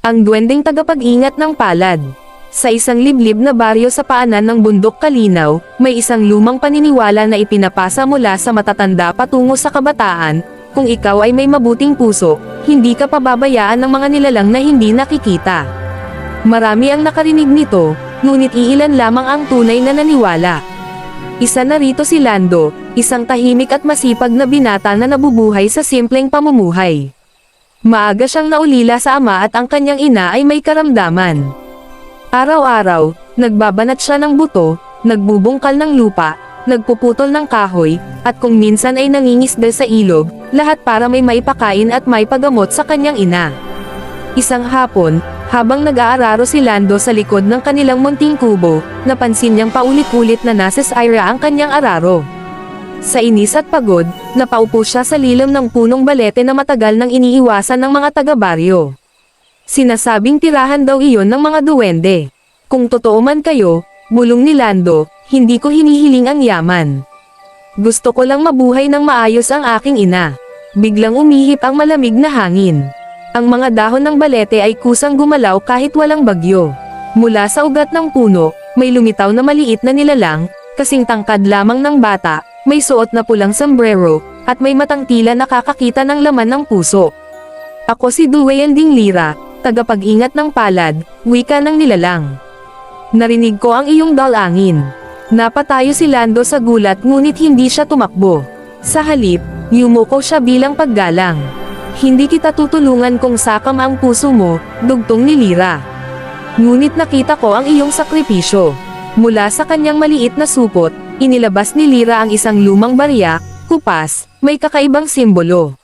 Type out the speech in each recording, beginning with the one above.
ang duwendeng tagapag-ingat ng palad. Sa isang liblib na baryo sa paanan ng bundok Kalinaw, may isang lumang paniniwala na ipinapasa mula sa matatanda patungo sa kabataan: kung ikaw ay may mabuting puso, hindi ka pababayaan ng mga nilalang na hindi nakikita. Marami ang nakarinig nito, ngunit iilan lamang ang tunay na naniwala. Isa na rito si Lando, isang tahimik at masipag na binata na nabubuhay sa simpleng pamumuhay. Maaga siyang naulila sa ama at ang kanyang ina ay may karamdaman. Araw-araw, nagbabanat siya ng buto, nagbubungkal ng lupa, nagpuputol ng kahoy, at kung minsan ay nangingisda sa ilog, lahat para may maipakain at may pagamot sa kanyang ina. Isang hapon, habang nag-aararo si Lando sa likod ng kanilang munting kubo, napansin niyang paulit-ulit na nasisira ang kanyang araro. Sa inis at pagod, napaupo siya sa lilim ng punong balete na matagal nang iniiwasan ng mga taga-baryo. Sinasabing tirahan daw iyon ng mga duwende. Kung totoo man kayo, bulong ni Lando, hindi ko hinihiling ang yaman. Gusto ko lang mabuhay ng maayos ang aking ina. Biglang umihip ang malamig na hangin. Ang mga dahon ng balete ay kusang gumalaw kahit walang bagyo. Mula sa ugat ng puno, may lumitaw na maliit na nilalang, kasing tangkad lamang ng bata, may suot na pulang sombrero, at may matang tila nakakakita ng laman ng puso. Ako si Duwending Lira, tagapag-ingat ng palad, wika ng nilalang. Narinig ko ang iyong dalangin. Napatayo si Lando sa gulat ngunit hindi siya tumakbo. Sa halip, yumuko siya bilang paggalang. Hindi kita tutulungan kung sakam ang puso mo, dugtong ni Lira. Ngunit nakita ko ang iyong sakripisyo. Mula sa kanyang maliit na supot, inilabas ni Lira ang isang lumang barya, kupas, may kakaibang simbolo.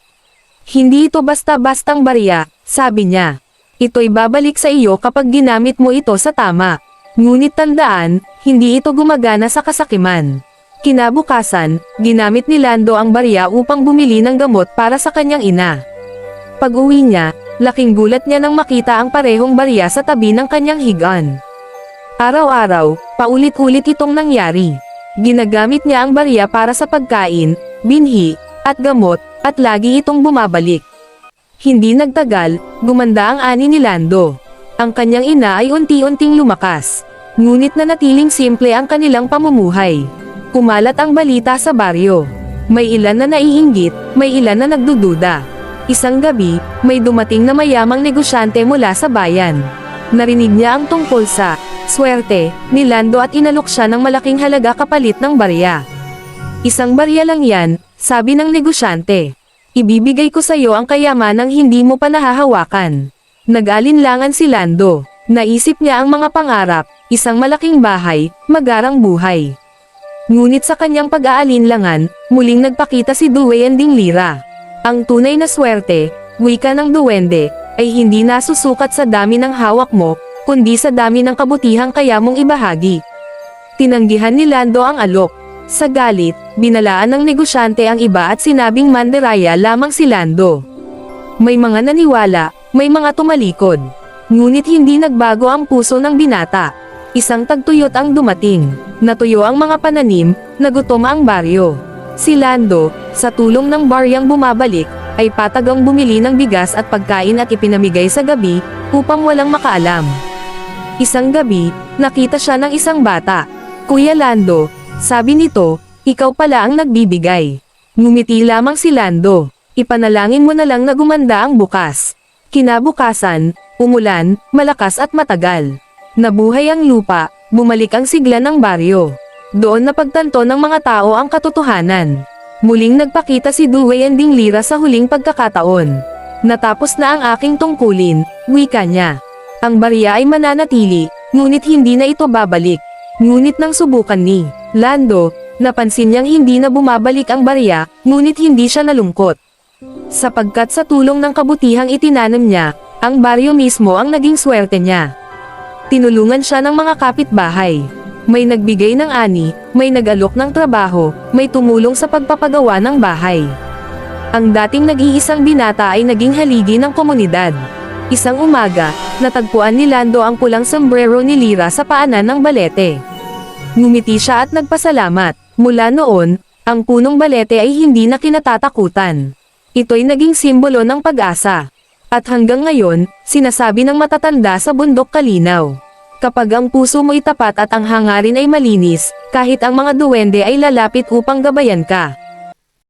Hindi ito basta-bastang barya, sabi niya. Ito'y babalik sa iyo kapag ginamit mo ito sa tama. Ngunit tandaan, hindi ito gumagana sa kasakiman. Kinabukasan, ginamit ni Lando ang barya upang bumili ng gamot para sa kanyang ina. Pag-uwi niya, laking gulat niya nang makita ang parehong barya sa tabi ng kanyang higaan. Araw-araw, paulit-ulit itong nangyari. Ginagamit niya ang barya para sa pagkain, binhi, at gamot, at lagi itong bumabalik. Hindi nagtagal, gumanda ang ani ni Lando. Ang kanyang ina ay unti-unting lumakas. Ngunit nanatiling simple ang kanilang pamumuhay. Kumalat ang balita sa baryo. May ilan na naiinggit, may ilan na nagdududa. Isang gabi, may dumating na mayamang negosyante mula sa bayan. Narinig niya ang tungkol sa swerte ni Lando at inalok siya ng malaking halaga kapalit ng barya. Isang barya lang yan, sabi ng negosyante. Ibibigay ko sa iyo ang kayamanang hindi mo pa nahahawakan. Nag-alinlangan si Lando. Naisip niya ang mga pangarap, isang malaking bahay, magarang buhay. Ngunit sa kanyang pag-aalinlangan, muling nagpakita si Duwending Lira. Ang tunay na swerte, wika ng duwende, ay hindi nasusukat sa dami ng hawak mo, kundi sa dami ng kabutihang kaya mong ibahagi. Tinanggihan ni Lando ang alok. Sa galit, binalaan ng negosyante ang iba at sinabing mandiraya lamang si Lando. May mga naniwala, may mga tumalikod. Ngunit hindi nagbago ang puso ng binata. Isang tagtuyot ang dumating. Natuyo ang mga pananim, nagutom ang baryo. Si Lando, sa tulong ng baryang bumabalik, ay patagang bumili ng bigas at pagkain at ipinamigay sa gabi, upang walang makaalam. Isang gabi, nakita siya ng isang bata. Kuya Lando, sabi nito, ikaw pala ang nagbibigay. Ngumiti lamang si Lando. Ipanalangin mo na lang na gumanda ang bukas. Kinabukasan, umulan, malakas at matagal. Nabuhay ang lupa, bumalik ang sigla ng baryo. Doon napagtanto ng mga tao ang katotohanan. Muling nagpakita si Duwending Lira sa huling pagkakataon. Natapos na ang aking tungkulin, wika niya. Ang barya ay mananatili, ngunit hindi na ito babalik. Ngunit nang subukan ni Lando, napansin niyang hindi na bumabalik ang barya, ngunit hindi siya nalungkot. Sapagkat sa tulong ng kabutihang itinanam niya, ang baryo mismo ang naging swerte niya. Tinulungan siya ng mga kapitbahay. May nagbigay ng ani, may nag-alok ng trabaho, may tumulong sa pagpapagawa ng bahay. Ang dating nag-iisang binata ay naging haligi ng komunidad. Isang umaga, natagpuan ni Lando ang pulang sombrero ni Lira sa paanan ng balete. Ngumiti siya at nagpasalamat. Mula noon, ang punong balete ay hindi na kinatatakutan. Ito'y naging simbolo ng pag-asa. At hanggang ngayon, sinasabi ng matatanda sa bundok Kalinaw. Kapag ang puso mo itapat at ang hangarin ay malinis, kahit ang mga duwende ay lalapit upang gabayan ka.